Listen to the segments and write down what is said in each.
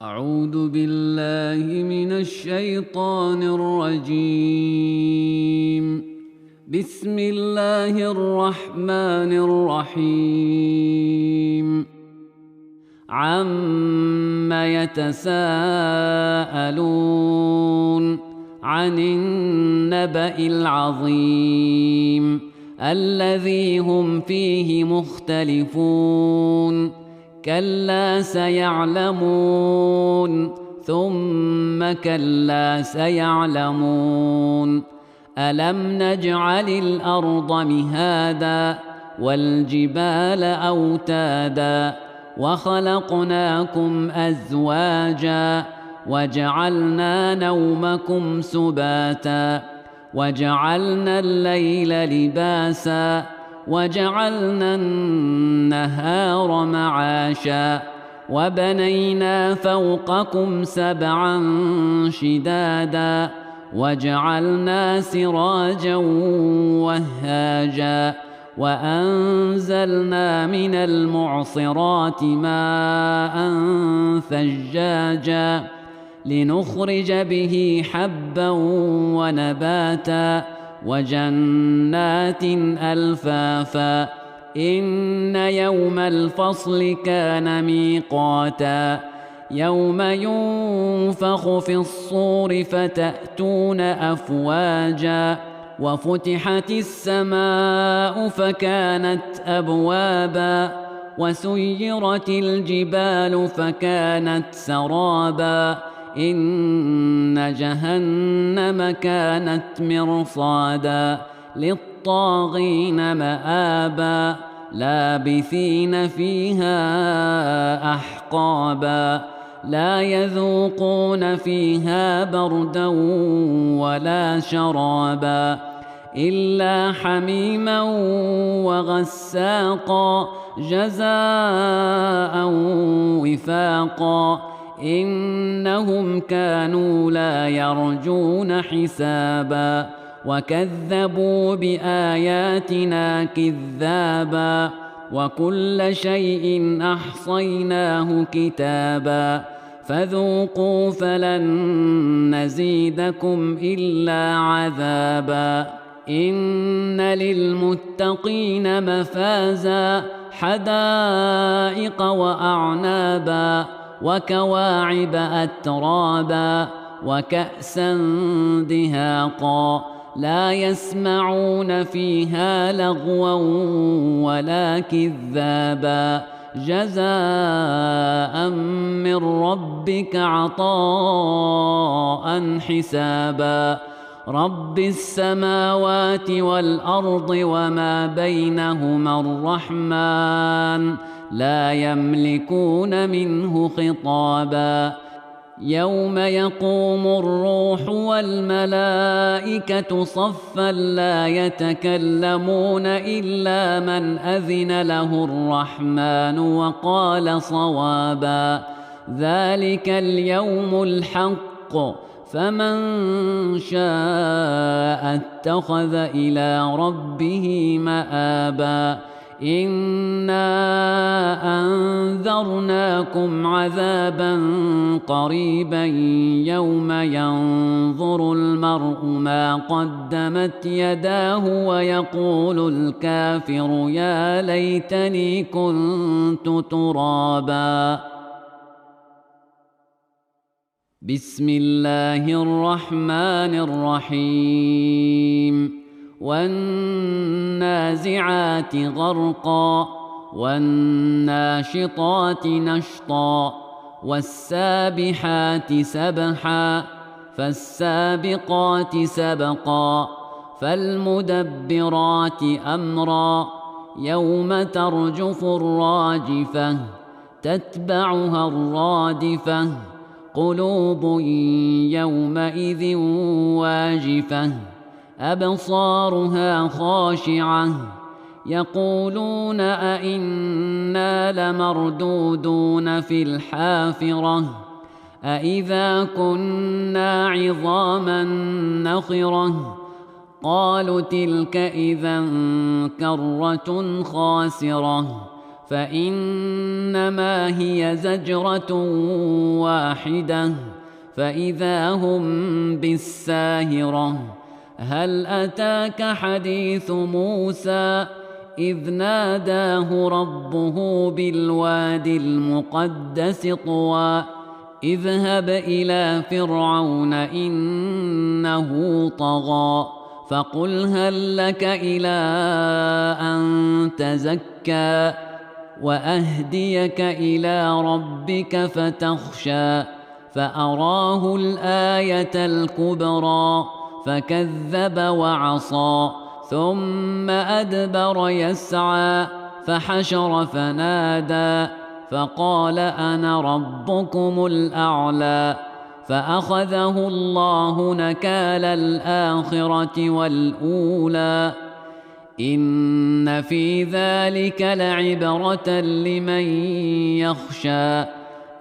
أعوذ بالله من الشيطان الرجيم. بسم الله الرحمن الرحيم. عم يتساءلون عن النبأ العظيم الذي هم فيه مختلفون. كلا سيعلمون ثم كلا سيعلمون. ألم نجعل الأرض مهادا والجبال أوتادا وخلقناكم أزواجا وجعلنا نومكم سباتا وجعلنا الليل لباسا وجعلنا النهار معاشا وبنينا فوقكم سبعا شدادا وجعلنا سراجا وهاجا وأنزلنا من المعصرات ماء ثجاجا لنخرج به حبا ونباتا وجنات ألفافا. إن يوم الفصل كان ميقاتا. يوم ينفخ في الصور فتأتون أفواجا وفتحت السماء فكانت أبوابا وسيرت الجبال فكانت سرابا. إن جهنم كانت مرصادا للطاغين مآبا لابثين فيها أحقابا لا يذوقون فيها بردا ولا شرابا إلا حميما وغساقا جزاء وفاقا. إنهم كانوا لا يرجون حسابا وكذبوا بآياتنا كذابا وكل شيء أحصيناه كتابا فذوقوا فلن نزيدكم إلا عذابا. إن للمتقين مفازا حدائق وأعنابا وكواعب أترابا وكأسا دهاقا لا يسمعون فيها لغوا ولا كذابا جزاء من ربك عطاء حسابا. رب السماوات والأرض وما بينهما الرحمن لا يملكون منه خطابا. يوم يقوم الروح والملائكة صفا لا يتكلمون إلا من أذن له الرحمن وقال صوابا. ذلك اليوم الحق فمن شاء اتخذ إلى ربه مآبا. إنا أنذرناكم عذابا قريبا يوم ينظر المرء ما قدمت يداه ويقول الكافر يا ليتني كنت ترابا. بسم الله الرحمن الرحيم. والنازعات غرقا والناشطات نشطا والسابحات سبحا فالسابقات سبقا فالمدبرات أمرا. يوم ترجف الراجفة تتبعها الرادفة قلوب يومئذ واجفة أبصارها خاشعة يقولون أئنا لمردودون في الحافرة أئذا كنا عظاما نخرة قالوا تلك إذا كرة خاسرة فإنما فإنما هي زجرة واحدة فإذا هم بالساهرة. هل أتاك حديث موسى إذ ناداه ربه بالواد المقدس طوى اذهب إلى فرعون إنه طغى فقل هل لك إلى أن تزكى وأهديك إلى ربك فتخشى فأراه الآية الكبرى فكذب وعصى ثم أدبر يسعى فحشر فنادى فقال أنا ربكم الأعلى فأخذه الله نكال الآخرة والأولى إن في ذلك لعبرة لمن يخشى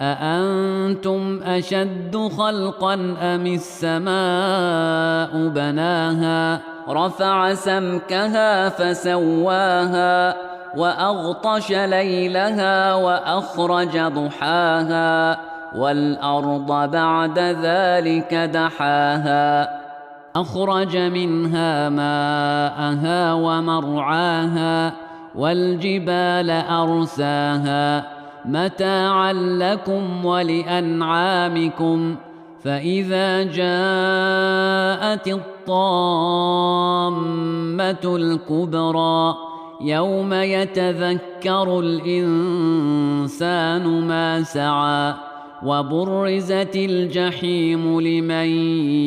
أأنتم أشد خلقا أم السماء بناها رفع سمكها فسواها وأغطش ليلها وأخرج ضحاها والأرض بعد ذلك دحاها أخرج منها ماءها ومرعاها والجبال أرساها متاعا لكم ولأنعامكم فإذا جاءت الطامة الكبرى يوم يتذكر الإنسان ما سعى وبرزت الجحيم لمن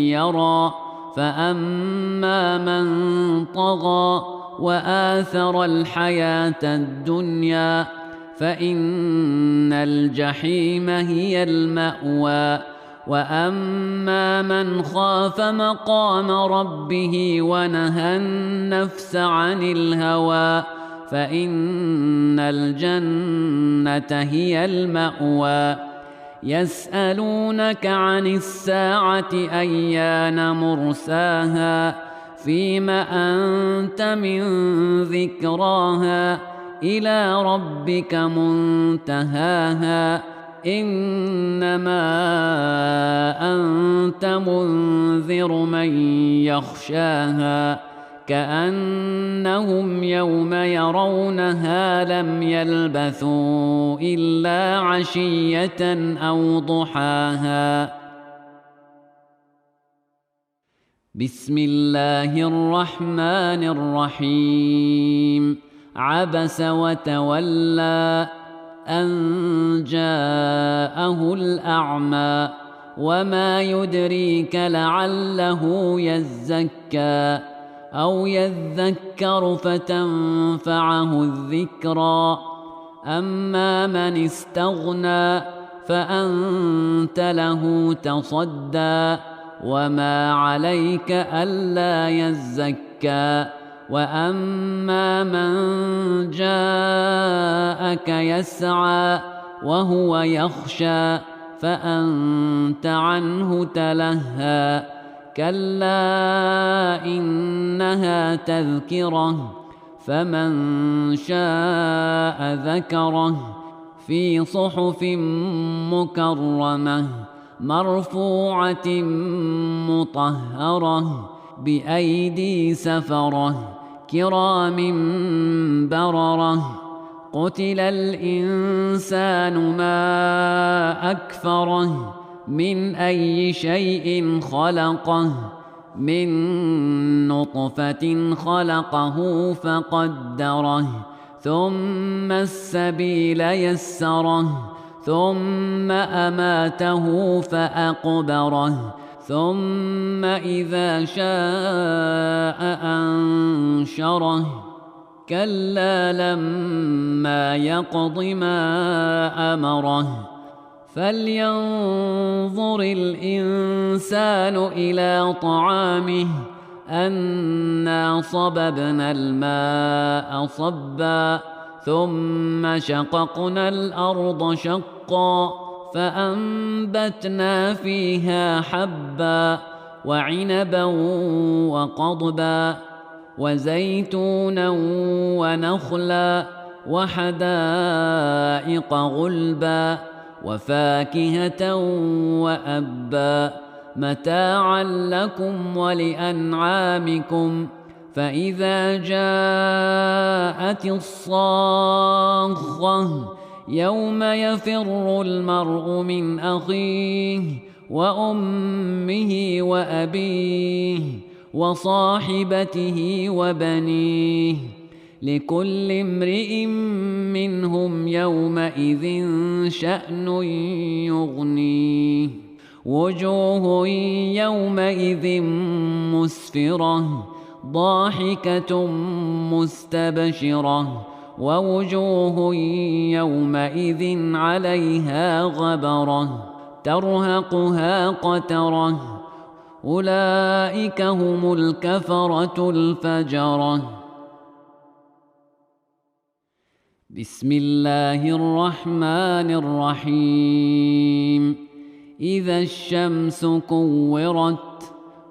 يرى فأما من طغى وآثر الحياة الدنيا فإن الجحيم هي المأوى وأما من خاف مقام ربه ونهى النفس عن الهوى فإن الجنة هي المأوى يسألونك عن الساعة أيان مرساها فيم أنت من ذكراها إلى ربك منتهاها إنما أنت منذر من يخشاها كأنهم يوم يرونها لم يلبثوا إلا عشية أو ضحاها. بسم الله الرحمن الرحيم. عبس وتولى أن جاءه الأعمى وما يدريك لعله يزكى أو يذكر فتنفعه الذكرى أما من استغنى فأنت له تصدى وما عليك ألا يزكى وأما من جاءك يسعى وهو يخشى فأنت عنه تلهى كلا إنها تذكرة فمن شاء ذكره في صحف مكرمة مرفوعة مطهرة بأيدي سفرة كرام بررة قتل الإنسان ما أكفره من أي شيء خلقه من نطفة خلقه فقدره ثم السبيل يسره ثم أماته فأقبره ثم إذا شاء أنشره كلا لما يقض ما أمره فلينظر الإنسان إلى طعامه أنا صببنا الماء صبا ثم شققنا الأرض شقا فأنبتنا فيها حبا وعنبا وقضبا وزيتونا ونخلا وحدائق غلبا وفاكهة وأبا متاعا لكم ولأنعامكم. فإذا جاءت الصاخة يوم يفر المرء من أخيه وأمه وأبيه وصاحبته وبنيه لكل امرئ منهم يومئذ شأن يغنيه. وجوه يومئذ مسفرة ضاحكة مستبشرة ووجوه يومئذ عليها غبرة ترهقها قترة أولئك هم الكفرة الفجرة. بسم الله الرحمن الرحيم. إذا الشمس كورت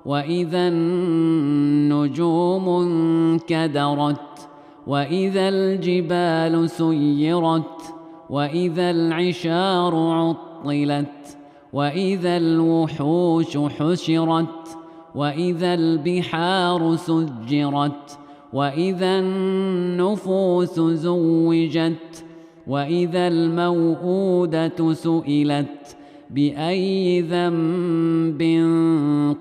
وإذا النجوم انكدرت وإذا الجبال سيرت وإذا العشار عطلت وإذا الوحوش حشرت وإذا البحار سجرت وإذا النفوس زوجت وإذا الموءودة سئلت بأي ذنب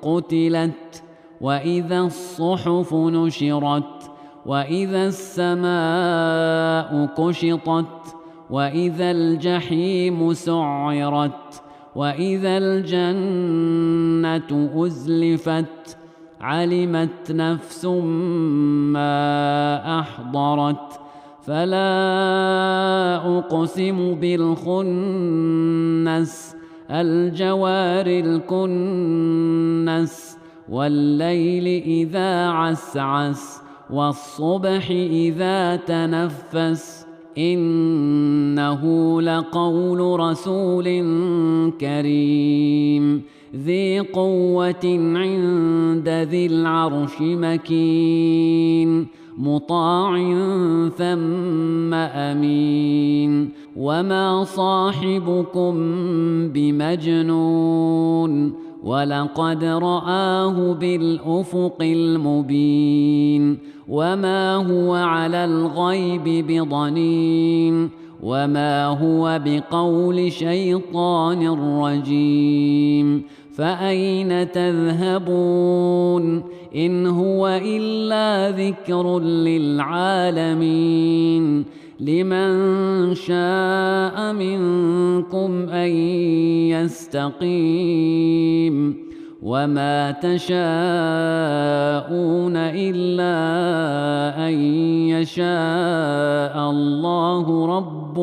قتلت وإذا الصحف نشرت وإذا السماء كشطت وإذا الجحيم سعرت وإذا الجنة أزلفت علمت نفس ما أحضرت. فلا أقسم بالخنس الجوار الكنس والليل إذا عسعس والصبح إذا تنفس إنه لقول رسول كريم ذي قوة عند ذي العرش مكين مطاع ثم أمين. وما صاحبكم بمجنون ولقد رآه بالأفق المبين. وما هو على الغيب بضنين وما هو بقول شيطان رجيم. فأين تذهبون إن هو إلا ذكر للعالمين. لمن شاء منكم أن يستقيم وما تشاءون إلا أن يشاء الله رب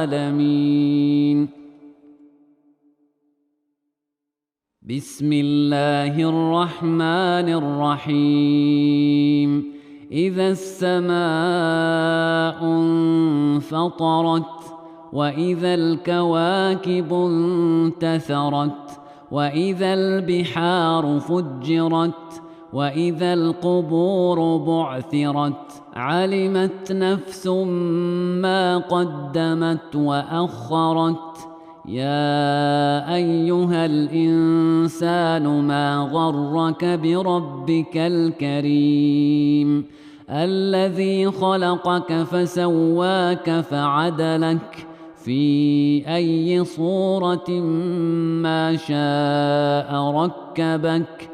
العالمين. بسم الله الرحمن الرحيم. إذا السماء انفطرت وإذا الكواكب انتثرت وإذا البحار فجرت وإذا القبور بعثرت علمت نفس ما قدمت وأخرت. يا أيها الإنسان ما غرك بربك الكريم الذي خلقك فسواك فعدلك في أي صورة ما شاء ركبك.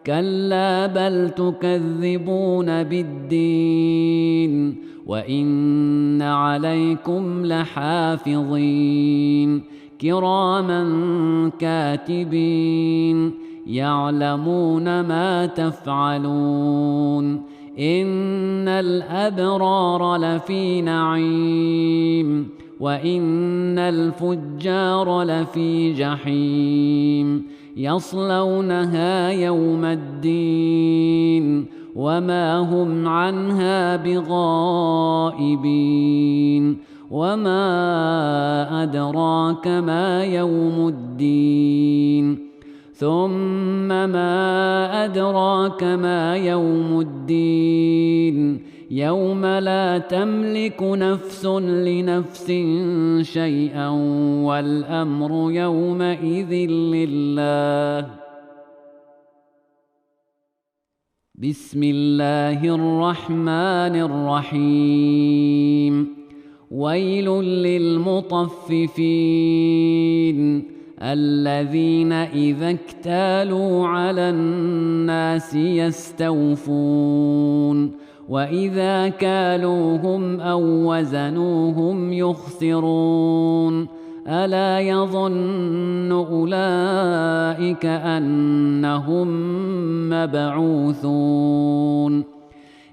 كلا بل تكذبون بالدين وإن عليكم لحافظين كراما كاتبين يعلمون ما تفعلون. إن الأبرار لفي نعيم وإن الفجار لفي جحيم يصلونها يوم الدين وما هم عنها بغائبين. وما أدراك ما يوم الدين ثم ما أدراك ما يوم الدين يوم لا تملك نفس لنفس شيئا والأمر يومئذ لله. بسم الله الرحمن الرحيم. ويل للمطففين الذين إذا اكتالوا على الناس يستوفون وإذا كالوهم أو وزنوهم يخسرون. ألا يظن أولئك أنهم مبعوثون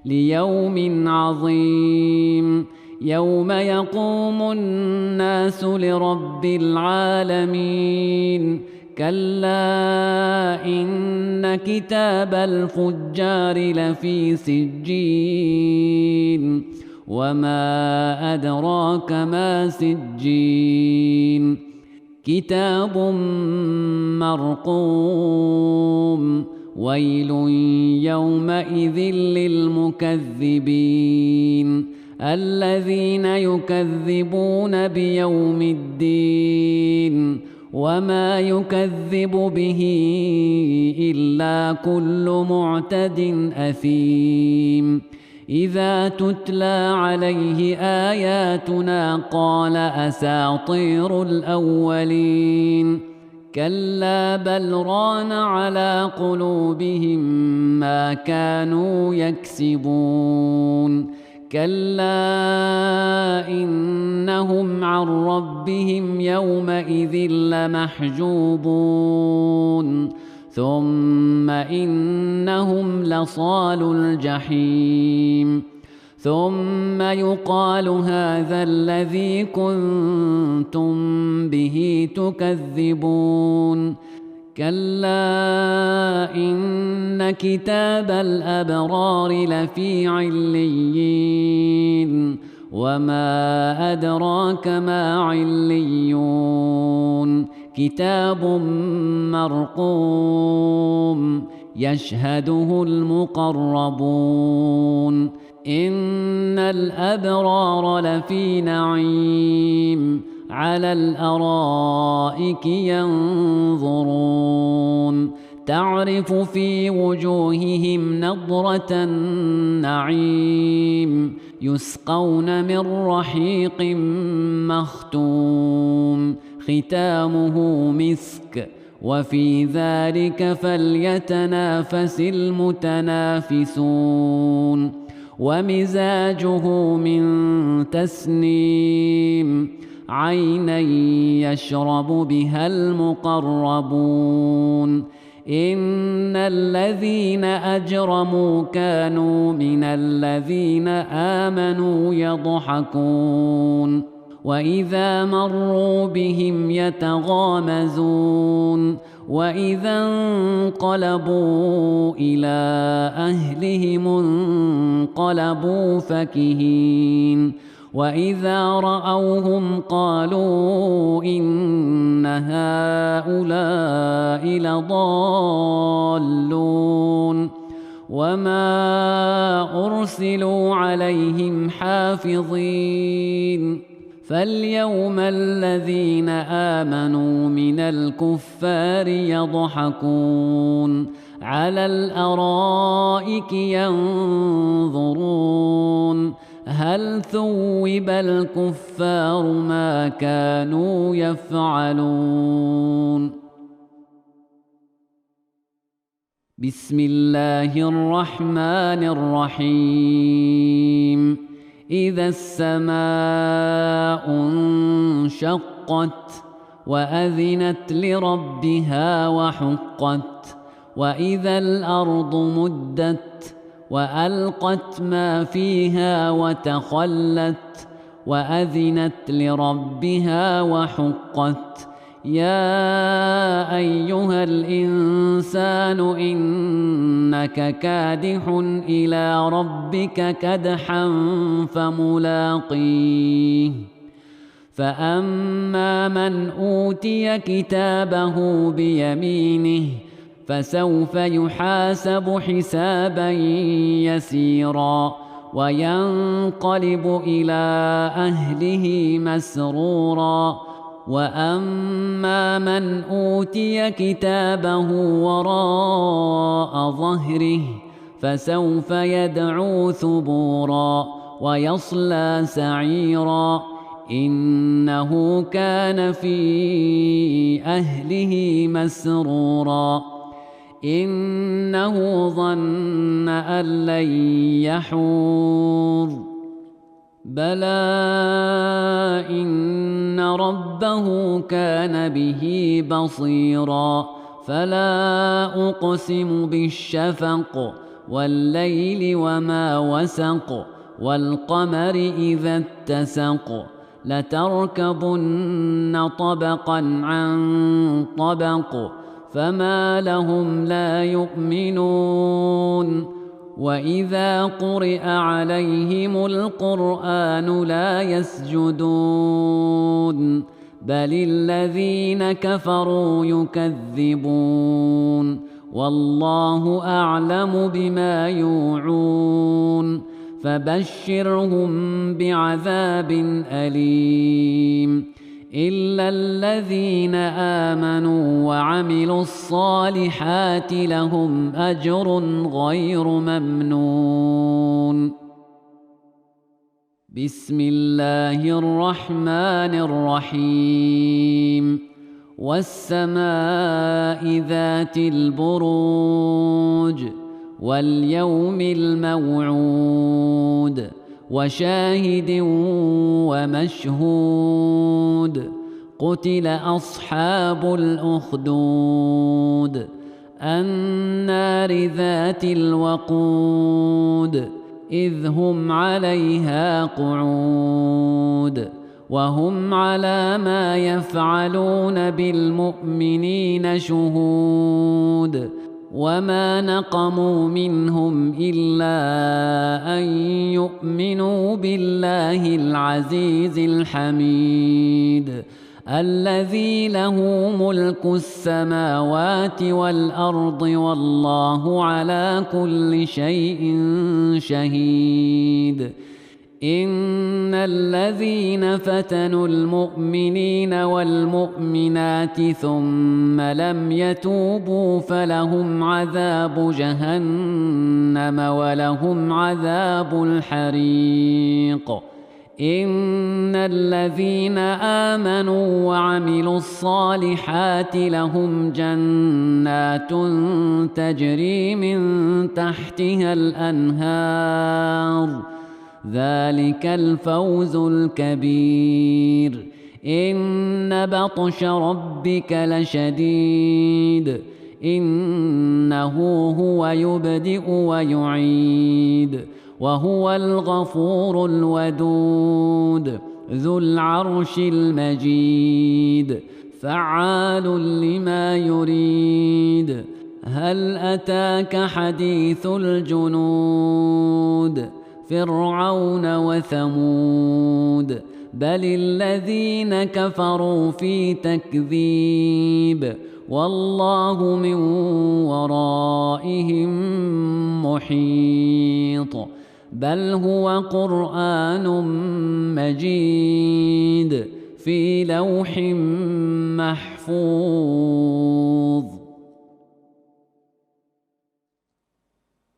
ليوم عظيم يوم يقوم الناس لرب العالمين. كلا إن كتاب الفجار لفي سجين وما أدراك ما سجين كتاب مرقوم. ويل يومئذ للمكذبين الذين يكذبون بيوم الدين وما يكذب به إلا كل معتد أثيم. إذا تتلى عليه آياتنا قال أساطير الأولين. كلا بل ران على قلوبهم ما كانوا يكسبون. كلا إنهم عن ربهم يومئذ لمحجوبون ثم إنهم لصالو الجحيم. ثم يقال هذا الذي كنتم به تكذبون. كلا إن كتاب الأبرار لفي عليين وما أدراك ما عليون كتاب مرقوم يشهده المقربون. إن الأبرار لفي نعيم على الأرائك ينظرون تعرف في وجوههم نضرة النعيم يسقون من رحيق مختوم ختامه مسك وفي ذلك فليتنافس المتنافسون. ومزاجه من تسنيم عينا يشرب بها المقربون. إن الذين أجرموا كانوا من الذين آمنوا يضحكون وإذا مروا بهم يتغامزون وإذا انقلبوا إلى أهلهم انقلبوا فكهين وإذا رأوهم قالوا إن هؤلاء لضالون. وما أرسلوا عليهم حافظين. فاليوم الذين آمنوا من الكفار يضحكون على الأرائك ينظرون هل ثوب الكفار ما كانوا يفعلون. بسم الله الرحمن الرحيم. إذا السماء انشقت وأذنت لربها وحقت وإذا الأرض مدت وألقت ما فيها وتخلت وأذنت لربها وحقت. يا أيها الإنسان إنك كادح إلى ربك كدحا فملاقيه. فأما من أوتي كتابه بيمينه فسوف يحاسب حسابا يسيرا وينقلب إلى أهله مسرورا. وأما من أوتي كتابه وراء ظهره فسوف يدعو ثبورا ويصلى سعيرا. إنه كان في أهله مسرورا. إنه ظن أن لن يحور. بلى إن ربه كان به بصيرا. فلا أقسم بالشفق والليل وما وسق والقمر إذا اتسق لتركبن طبقا عن طبق فما لهم لا يؤمنون. وإذا قرئ عليهم القرآن لا يسجدون بل الذين كفروا يكذبون. والله أعلم بما يوعون فبشرهم بعذاب أليم إلا الذين آمنوا وعملوا الصالحات لهم أجر غير ممنون. بسم الله الرحمن الرحيم. والسماء ذات البروج واليوم الموعود وشاهد ومشهود. قتل أصحاب الأخدود النار ذات الوقود إذ هم عليها قعود وهم على ما يفعلون بالمؤمنين شهود. وما نقموا منهم إلا أن يؤمنوا بالله العزيز الحميد الذي له ملك السماوات والأرض والله على كل شيء شهيد. إن الذين فتنوا المؤمنين والمؤمنات ثم لم يتوبوا فلهم عذاب جهنم ولهم عذاب الحريق. إن الذين آمنوا وعملوا الصالحات لهم جنات تجري من تحتها الأنهار ذلك الفوز الكبير. إن بطش ربك لشديد إنه هو يبدئ ويعيد وهو الغفور الودود ذو العرش المجيد فعال لما يريد. هل أتاك حديث الجنود فرعون وثمود بل الذين كفروا في تكذيب والله من ورائهم محيط. بل هو قرآن مجيد في لوح محفوظ.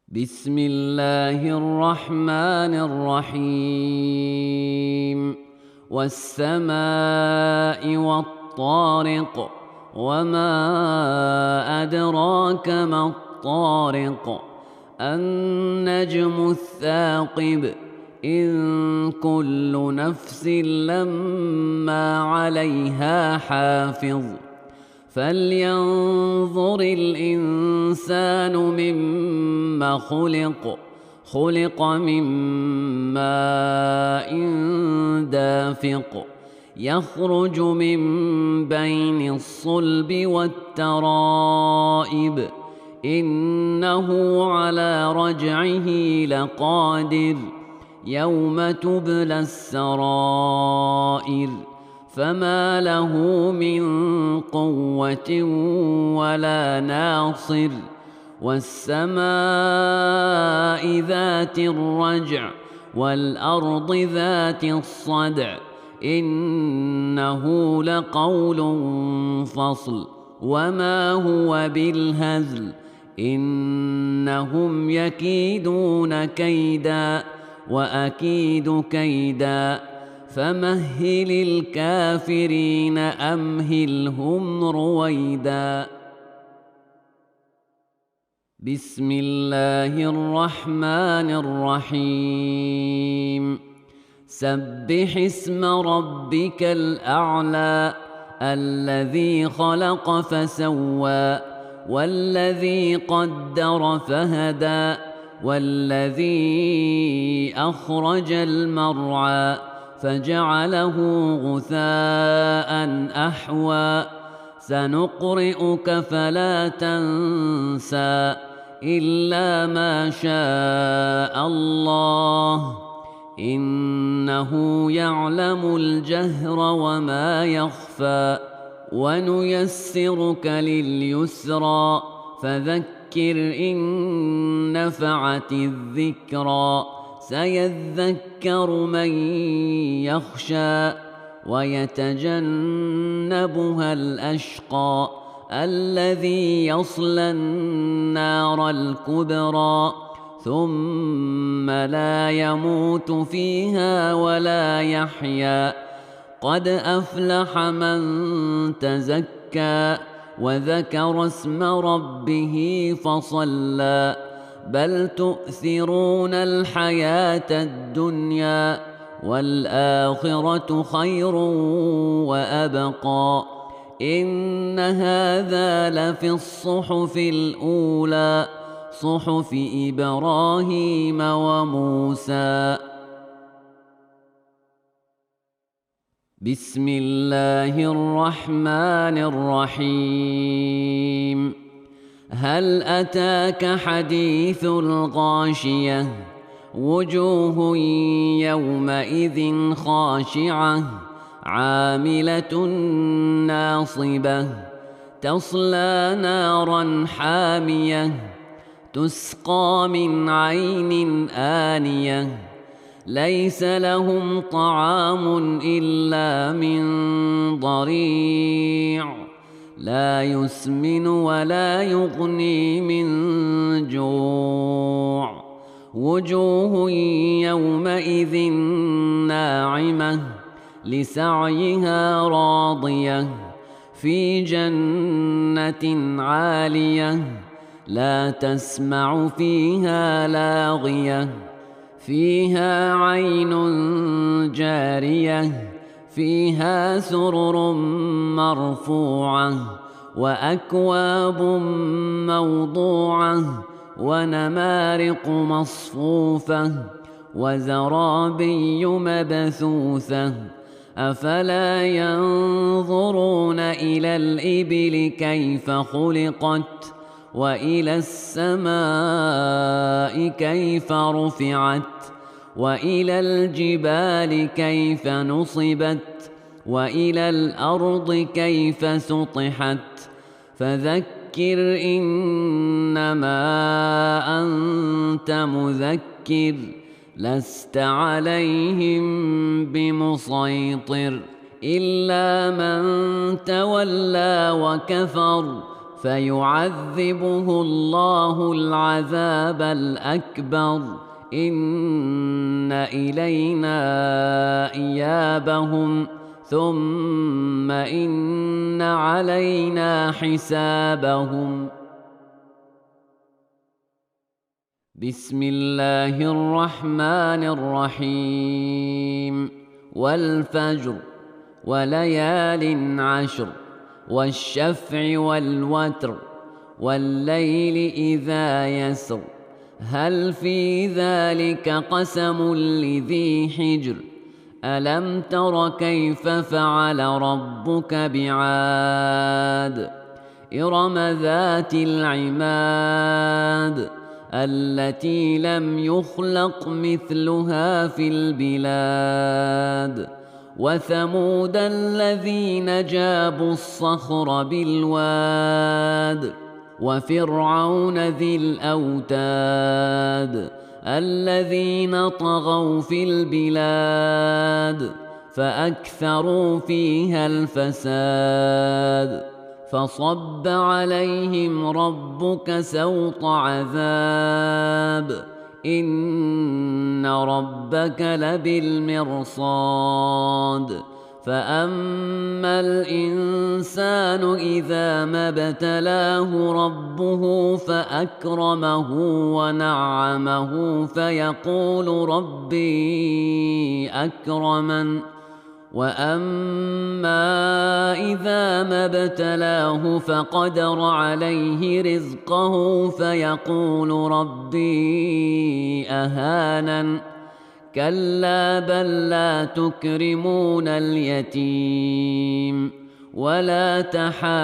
بسم الله الرحمن الرحيم. والسماء والطارق وما أدراك ما الطارق النجم الثاقب إن كل نفس لما عليها حافظ. فلينظر الإنسان مما خلق. خلق من ماء دافق يخرج من بين الصلب والترائب إنه على رجعه لقادر يوم تبلى السرائر فما له من قوة ولا ناصر. والسماء ذات الرجع والأرض ذات الصدع إنه لقول فصل وما هو بالهزل إنهم يكيدون كيدا وأكيد كيدا فمهل الكافرين أمهلهم رويدا. بسم الله الرحمن الرحيم. سبح اسم ربك الأعلى الذي خلق فسوى والذي قدر فهدى والذي أخرج المرعى فجعله غثاء أحوى سنقرئك فلا تنسى إلا ما شاء الله إنه يعلم الجهر وما يخفى ونيسرك لليسرى فذكر إن نفعت الذكرى سيذكر من يخشى ويتجنبها الأشقى الذي يصلى النار الكبرى ثم لا يموت فيها ولا يحيا قد أفلح من تزكى وذكر اسم ربه فصلى بل تؤثرون الحياة الدنيا والآخرة خير وأبقى إن هذا لفي الصحف الأولى صحف إبراهيم وموسى. بسم الله الرحمن الرحيم. هل أتاك حديث الغاشية وجوه يومئذ خاشعة عاملة ناصبة تصلى نارا حامية تسقى من عين آنية ليس لهم طعام إلا من ضريع لا يسمن ولا يغني من جوع وجوه يومئذ ناعمة لسعيها راضية في جنة عالية لا تسمع فيها لاغية فيها عين جارية فيها سرر مرفوعة وأكواب موضوعة ونمارق مصفوفة وزرابي مبثوثة أفلا ينظرون إلى الإبل كيف خلقت وإلى السماء كيف رفعت وإلى الجبال كيف نصبت وإلى الأرض كيف سطحت فذكر إنما أنت مذكر لست عليهم بمسيطر إلا من تولى وكفر فيعذبه الله العذاب الأكبر إن إلينا إيابهم ثم إن علينا حسابهم. بسم الله الرحمن الرحيم. والفجر وليال عشر والشفع والوتر والليل إذا يسر هل في ذلك قسم لذي حجر ألم تر كيف فعل ربك بعاد إرم ذات العماد التي لم يخلق مثلها في البلاد وثمود الذين جابوا الصخر بالواد وفرعون ذي الأوتاد الذين طغوا في البلاد فأكثروا فيها الفساد فصب عليهم ربك سوط عذاب إن ربك لبالمرصاد فأما الإنسان إذا ما ابتلاه ربه فأكرمه ونعمه فيقول ربي أكرمن وأما إذا ما ابتلاه فقدر عليه رزقه فيقول ربي أهانن كلا بل لا تكرمون اليتيم ولا تحاضون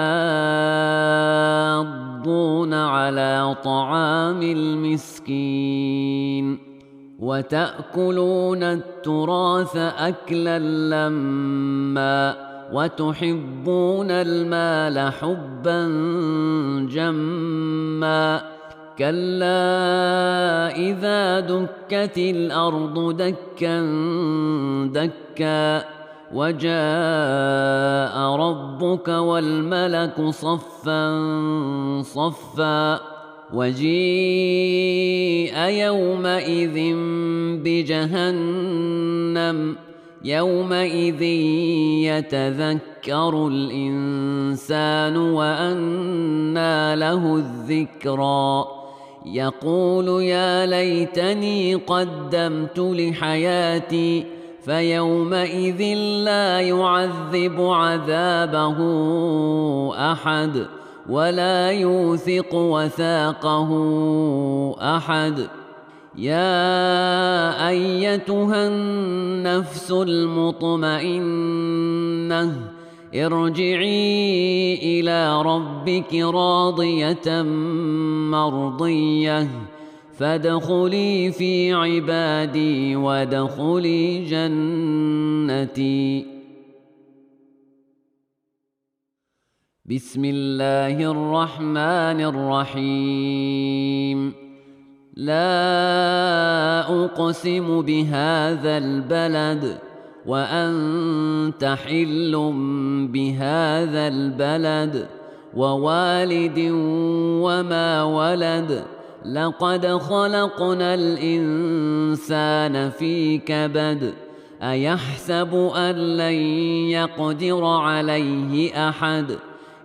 على طعام المسكين وتأكلون التراث أكلا لما وتحبون المال حبا جما كلا إذا دكت الأرض دكا دكا وجاء ربك والملك صفا صفا وجيء يومئذ بجهنم يومئذ يتذكر الإنسان وأنى له الذكرى يقول يا ليتني قدمت لحياتي فيومئذ لا يعذب عذابه أحد ولا يوثق وثاقه أحد يا أيتها النفس المطمئنة ارجعي إلى ربك راضية مرضية فادخلي في عبادي وادخلي جنتي. بسم الله الرحمن الرحيم. لا أقسم بهذا البلد وأنت حل بهذا البلد ووالد وما ولد لقد خلقنا الإنسان في كبد أيحسب أن لن يقدر عليه أحد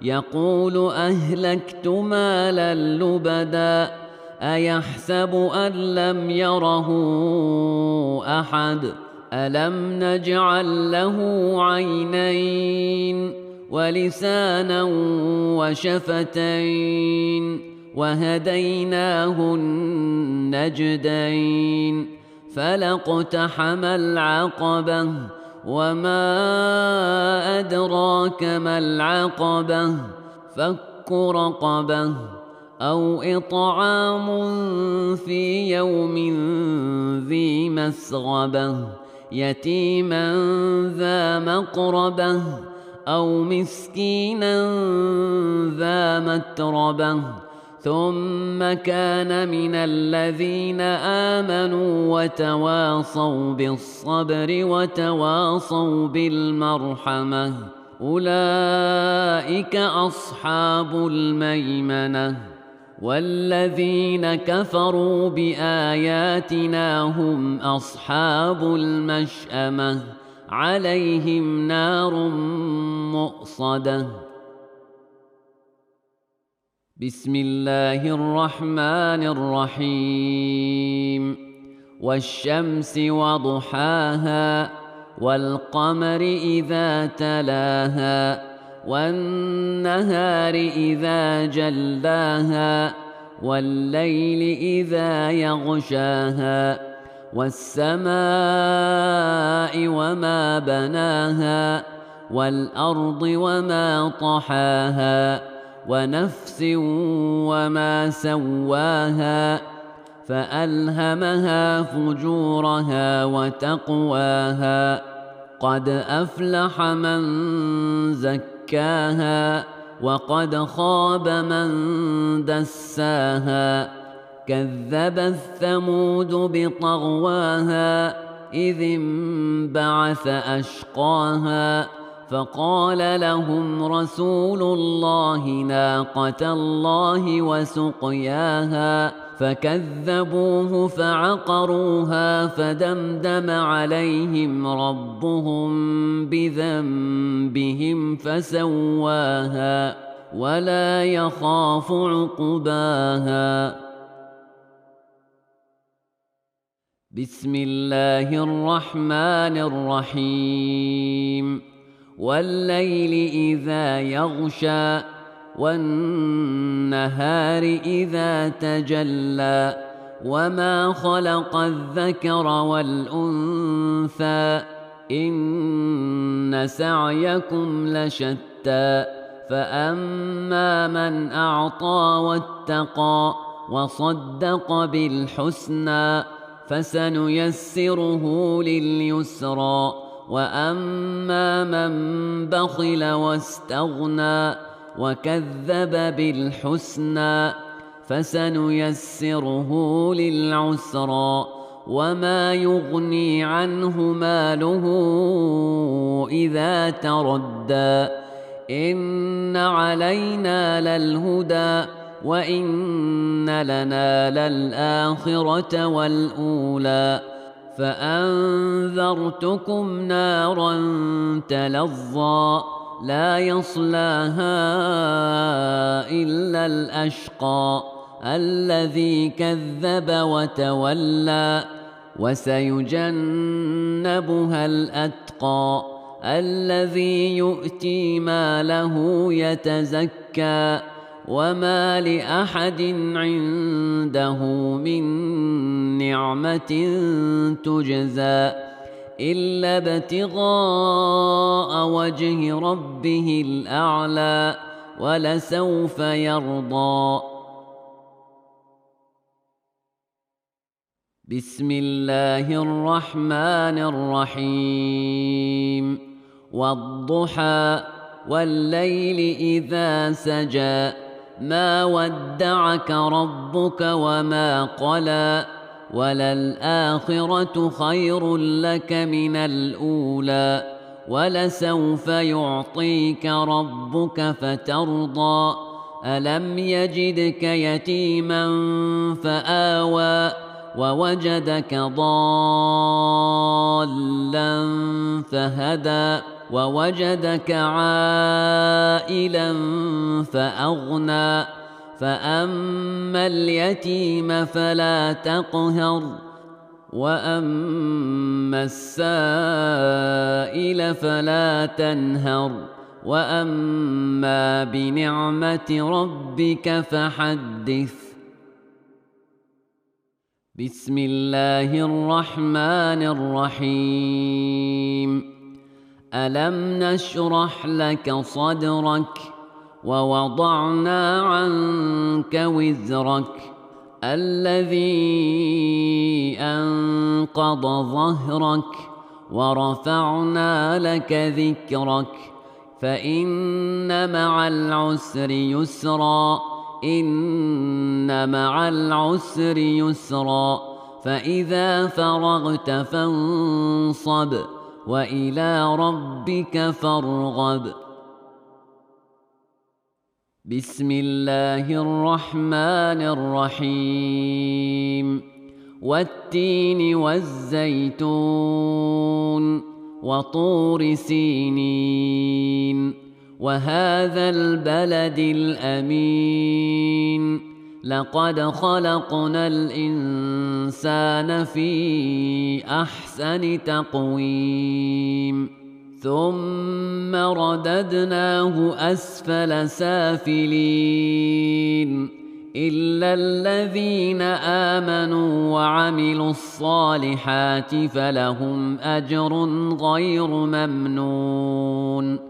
يقول أهلكت مالا لبدا أيحسب أن لم يره أحد ألم نجعل له عينين ولسانا وشفتين وهديناه النجدين فلاقتحم العقبة وما أدراك ما العقبة فك رقبة أو إطعام في يوم ذي مسغبة يتيما ذا مقربة أو مسكينا ذا متربة ثم كان من الذين آمنوا وتواصوا بالصبر وتواصوا بالمرحمة أولئك أصحاب الميمنة والذين كفروا بآياتنا هم أصحاب المشأمة عليهم نار مؤصدة. بسم الله الرحمن الرحيم. والشمس وضحاها والقمر إذا تلاها والنهار إذا جلاها والليل إذا يغشاها والسماء وما بناها والأرض وما طحاها ونفس وما سواها فألهمها فجورها وتقواها قد أفلح من زكاها وقد خاب من دساها كذبت ثمود بطغواها إذ انبعث أشقاها فقال لهم رسول الله ناقة الله وسقياها فكذبوه فعقروها فدمدم عليهم ربهم بذنبهم فسواها ولا يخاف عقباها. بسم الله الرحمن الرحيم. والليل إذا يغشى والنهار إذا تجلى وما خلق الذكر والأنثى إن سعيكم لشتى فأما من أعطى واتقى وصدق بالحسنى فسنيسره لليسرى وأما من بخل واستغنى وكذب بالحسنى فسنيسره للعسرى وما يغني عنه ماله إذا تردى إن علينا للهدى وإن لنا للآخرة والأولى فأنذرتكم نارا تلظى لا يصلاها إلا الأشقى الذي كذب وتولى وسيجنبها الأتقى الذي يؤتي ماله يتزكى وما لأحد عنده من نعمة تجزى إلا ابتغاء وجه ربه الأعلى ولسوف يرضى. بسم الله الرحمن الرحيم. والضحى والليل إذا سجى ما ودعك ربك وما قلى وللآخرة خير لك من الأولى ولسوف يعطيك ربك فترضى ألم يجدك يتيما فآوى ووجدك ضالا فهدى ووجدك عائلا فأغنى فأما اليتيم فلا تقهر وأما السائل فلا تنهر وأما بنعمة ربك فحدث. بسم الله الرحمن الرحيم. ألم نشرح لك صدرك ووضعنا عنك وزرك الذي أنقض ظهرك ورفعنا لك ذكرك فإن مع العسر يسرا إن مع العسر يسرا فإذا فرغت فانصب وإلى ربك فارغب. بسم الله الرحمن الرحيم. والتين والزيتون وطور سينين وهذا البلد الأمين لقد خلقنا الإنسان في أحسن تقويم ثم رددناه أسفل سافلين إلا الذين آمنوا وعملوا الصالحات فلهم أجر غير ممنون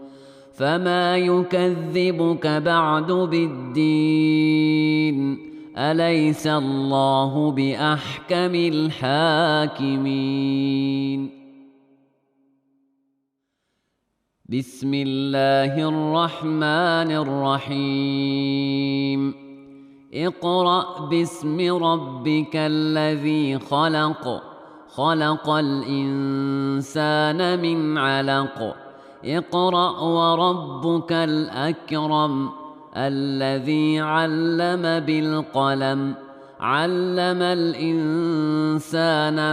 فما يكذبك بعد بالدين أليس الله بأحكم الحاكمين. بسم الله الرحمن الرحيم. اقرأ باسم ربك الذي خلق خلق الإنسان من علق اقرأ وربك الأكرم الذي علم بالقلم علم الإنسان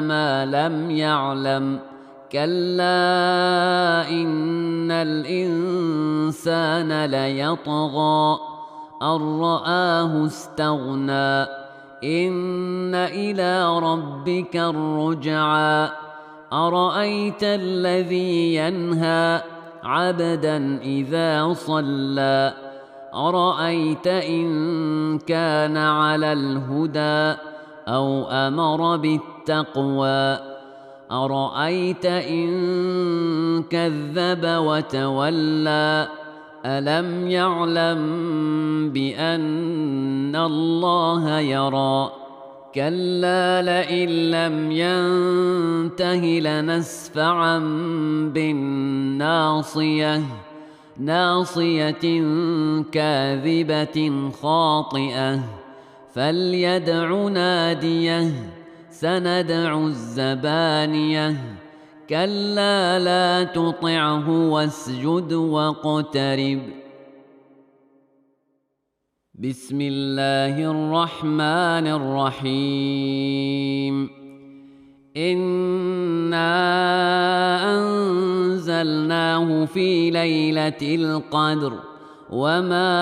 ما لم يعلم كلا إن الإنسان ليطغى أن رآه استغنى إن إلى ربك الرجعى أرأيت الذي ينهى عبدا إذا صلى أرأيت إن كان على الهدى أو أمر بالتقوى أرأيت إن كذب وتولى ألم يعلم بأن الله يرى كلا لئن لم ينته لنسفعا بالناصية ناصية كاذبة خاطئة فليدع ناديه سندع الزبانية كلا لا تطعه واسجد واقترب بسم الله الرحمن الرحيم إنا أنزلناه في ليلة القدر وما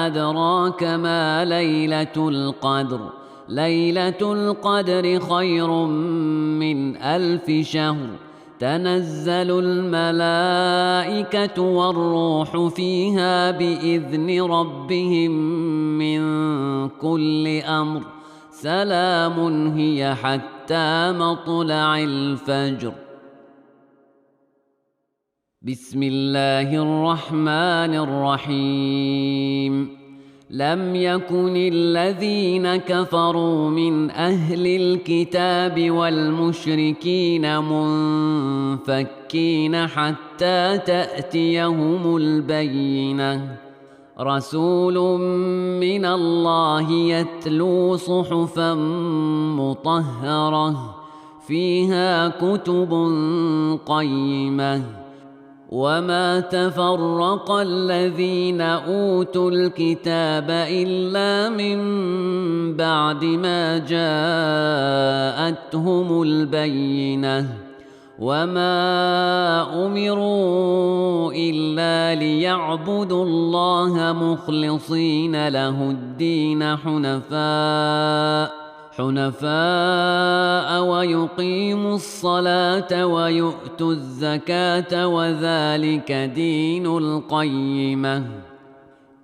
أدراك ما ليلة القدر ليلة القدر خير من 1000 شهر تنزل الملائكة والروح فيها بإذن ربهم من كل أمر سلام هي حتى مطلع الفجر بسم الله الرحمن الرحيم لم يكن الذين كفروا من أهل الكتاب والمشركين منفكين حتى تأتيهم البينة رسول من الله يتلو صحفا مطهرة فيها كتب قيمة وما تفرق الذين أوتوا الكتاب إلا من بعد ما جاءتهم البينة وما أمروا إلا ليعبدوا الله مخلصين له الدين حنفاء ويقيموا الصلاة ويؤتوا الزكاة وذلك دين القيمة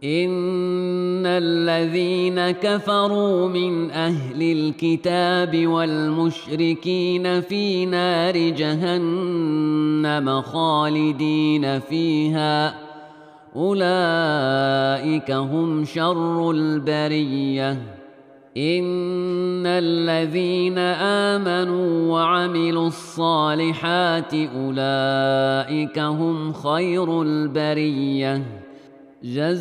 إن الذين كفروا من أهل الكتاب والمشركين في نار جهنم خالدين فيها أولئك هم شر البرية إن الذين آمنوا وعملوا الصالحات أولئك هم خير البرية جزاؤهم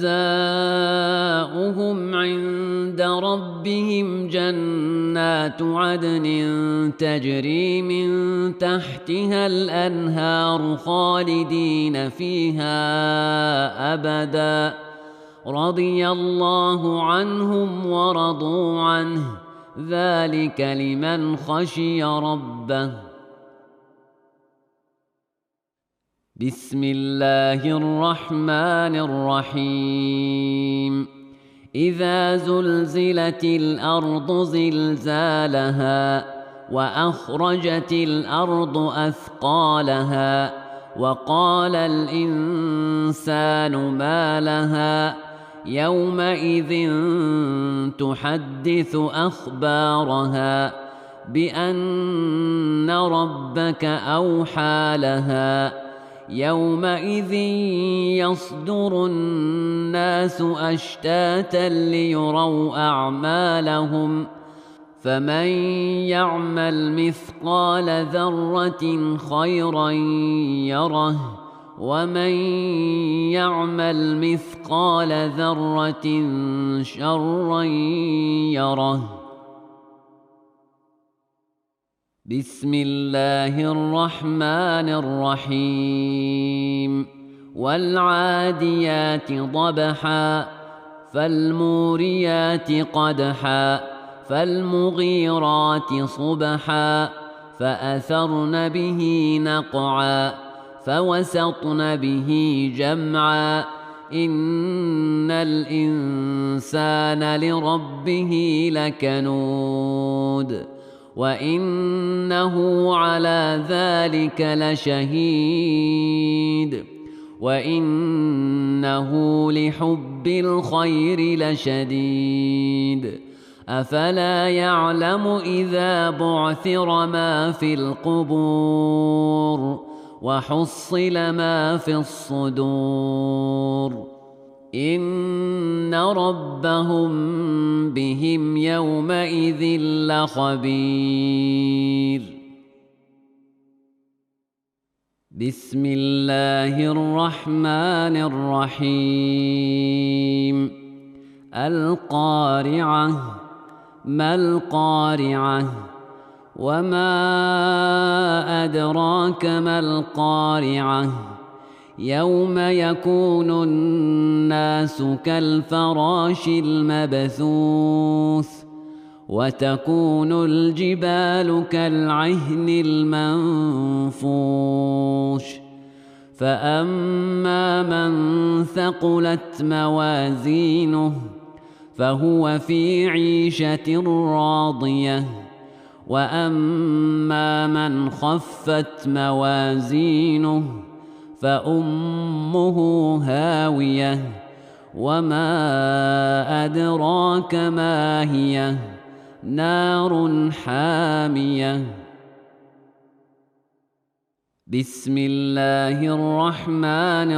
عند ربهم جنات عدن تجري من تحتها الأنهار خالدين فيها أبداً رضي الله عنهم ورضوا عنه ذلك لمن خشي ربه بسم الله الرحمن الرحيم إذا زلزلت الأرض زلزالها وأخرجت الأرض أثقالها وقال الإنسان ما لها يومئذ تحدث أخبارها بأن ربك أوحى لها يومئذ يصدر الناس أشتاتا ليروا أعمالهم فمن يعمل مثقال ذرة خيرا يره ومن يعمل مثقال ذرة شرا يره. بسم الله الرحمن الرحيم. والعاديات ضبحا فالموريات قدحا فالمغيرات صبحا فأثرن به نقعا فوسطن به جمعا إن الإنسان لربه لكنود وإنه على ذلك لشهيد وإنه لحب الخير لشديد. أفلا يعلم إذا بعثر ما في القبور وحصل ما في الصدور إن ربهم بهم يومئذ لخبير. بسم الله الرحمن الرحيم. القارعة ما القارعة وما أدراك ما القارعة يوم يكون الناس كالفراش المبثوث وتكون الجبال كالعهن المنفوش فأما من ثقلت موازينه فهو في عيشة راضية وأما من خفت موازينه فأمه هاوية وما أدراك ما هي نار حامية. بسم الله الرحمن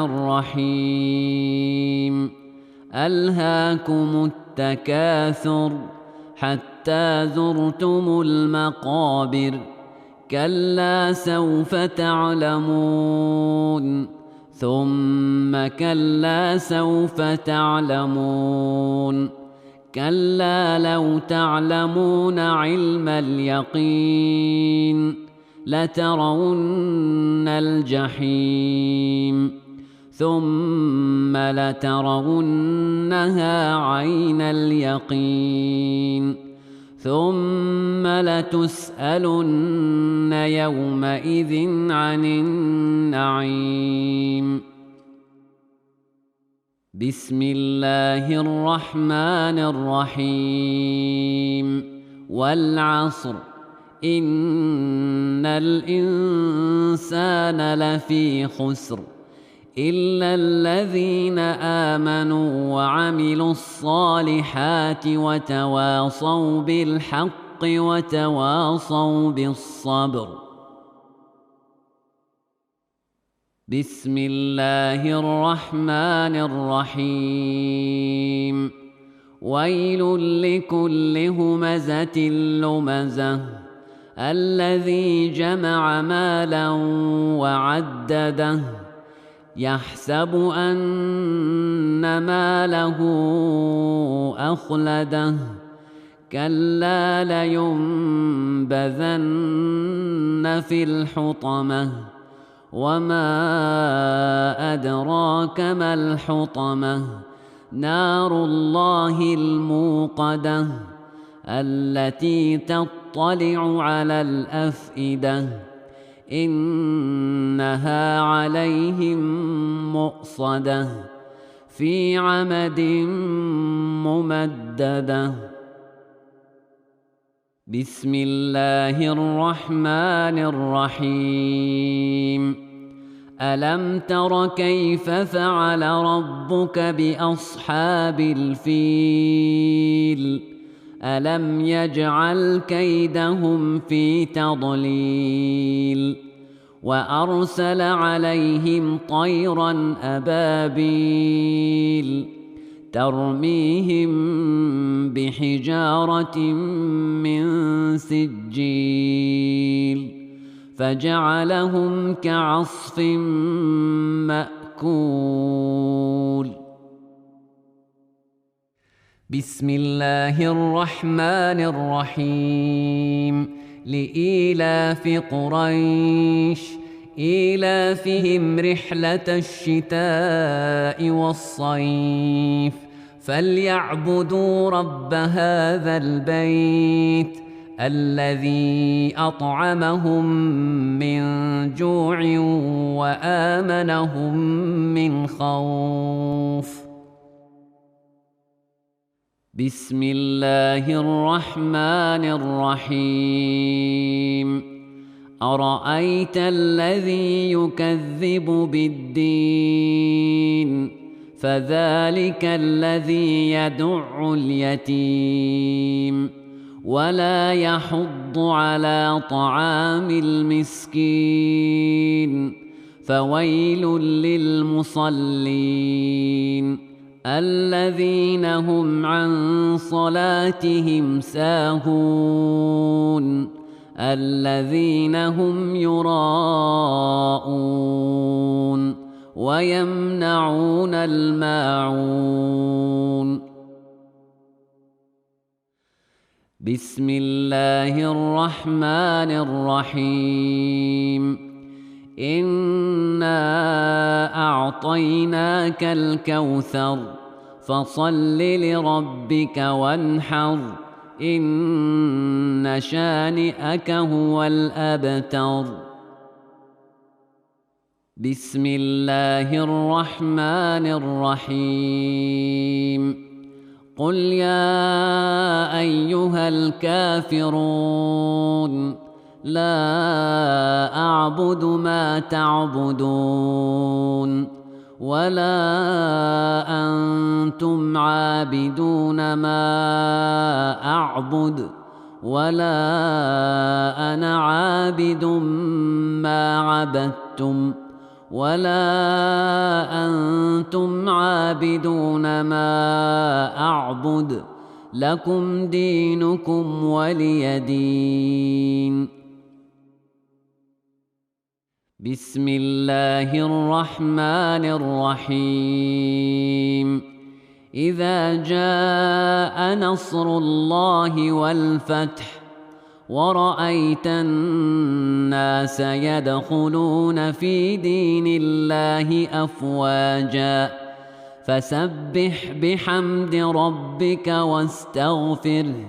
الرحيم. ألهاكم التكاثر حتى زرتم المقابر كلا سوف تعلمون ثم كلا سوف تعلمون كلا لو تعلمون علم اليقين لترون الجحيم ثم لترونها عين اليقين ثم لتسألن يومئذ عن النعيم. بسم الله الرحمن الرحيم. والعصر إن الإنسان لفي خسر إلا الذين آمنوا وعملوا الصالحات وتواصوا بالحق وتواصوا بالصبر. بسم الله الرحمن الرحيم. ويل لكل همزة لمزة الذي جمع مالا وعدده يحسب أن ماله أخلده كلا لينبذن في الحطمة وما أدراك ما الحطمة نار الله الموقدة التي تطلع على الأفئدة إنها عليهم مؤصدة في عمد ممددة. بسم الله الرحمن الرحيم. ألم تر كيف فعل ربك بأصحاب الفيل ألم يجعل كيدهم في تضليل وأرسل عليهم طيرا أبابيل ترميهم بحجارة من سجيل فجعلهم كعصف مأكول. بسم الله الرحمن الرحيم. لإيلاف قريش إيلافهم رحلة الشتاء والصيف فليعبدوا رب هذا البيت الذي أطعمهم من جوع وآمنهم من خوف. بسم الله الرحمن الرحيم. أرأيت الذي يكذب بالدين فذلك الذي يدع اليتيم ولا يحض على طعام المسكين فويل للمصلين الذين هم عن صلاتهم ساهون الذين هم يراءون ويمنعون الماعون. بسم الله الرحمن الرحيم. إنا أعطيناك الكوثر فصل لربك وانحر إن شانئك هو الأبتر. بسم الله الرحمن الرحيم. قل يا أيها الكافرون لا أعبد ما تعبدون ولا أنتم عابدون ما أعبد ولا أنا عابد ما عبدتم ولا أنتم عابدون ما أعبد لكم دينكم ولي دين. بسم الله الرحمن الرحيم. إذا جاء نصر الله والفتح ورأيت الناس يدخلون في دين الله أفواجا فسبح بحمد ربك واستغفره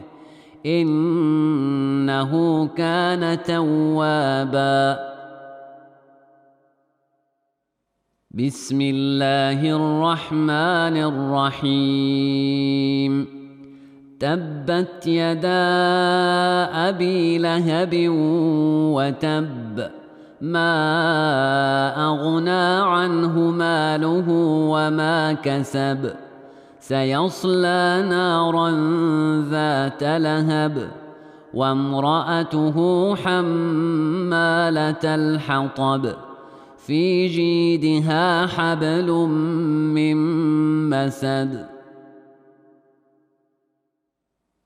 إنه كان توابا. بسم الله الرحمن الرحيم. تبت يدا أبي لهب وتب ما أغنى عنه ماله وما كسب سيصلى نارا ذات لهب وامرأته حمالة الحطب في جيدها حبل من مسد.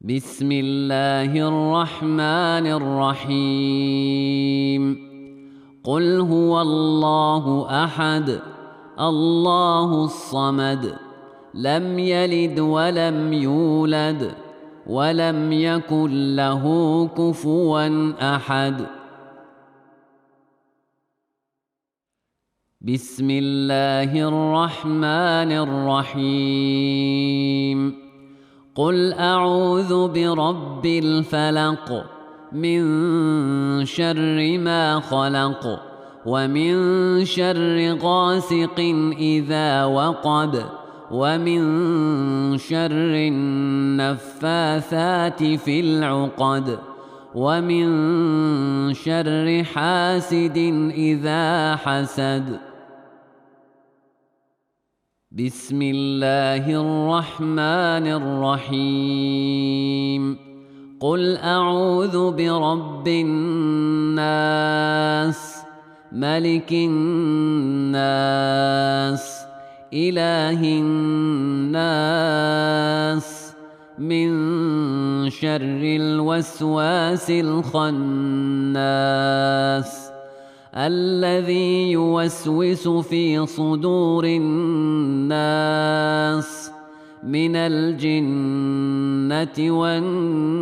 بسم الله الرحمن الرحيم. قل هو الله أحد الله الصمد لم يلد ولم يولد ولم يكن له كفوا أحد. بسم الله الرحمن الرحيم. قل أعوذ برب الفلق من شر ما خلق ومن شر غاسق إذا وقب ومن شر النفاثات في العقد ومن شر حاسد إذا حسد. بسم الله الرحمن الرحيم. قل أعوذ برب الناس ملك الناس إله الناس من شر الوسواس الخناس الذي يوسوس في صدور الناس من الجنة والناس.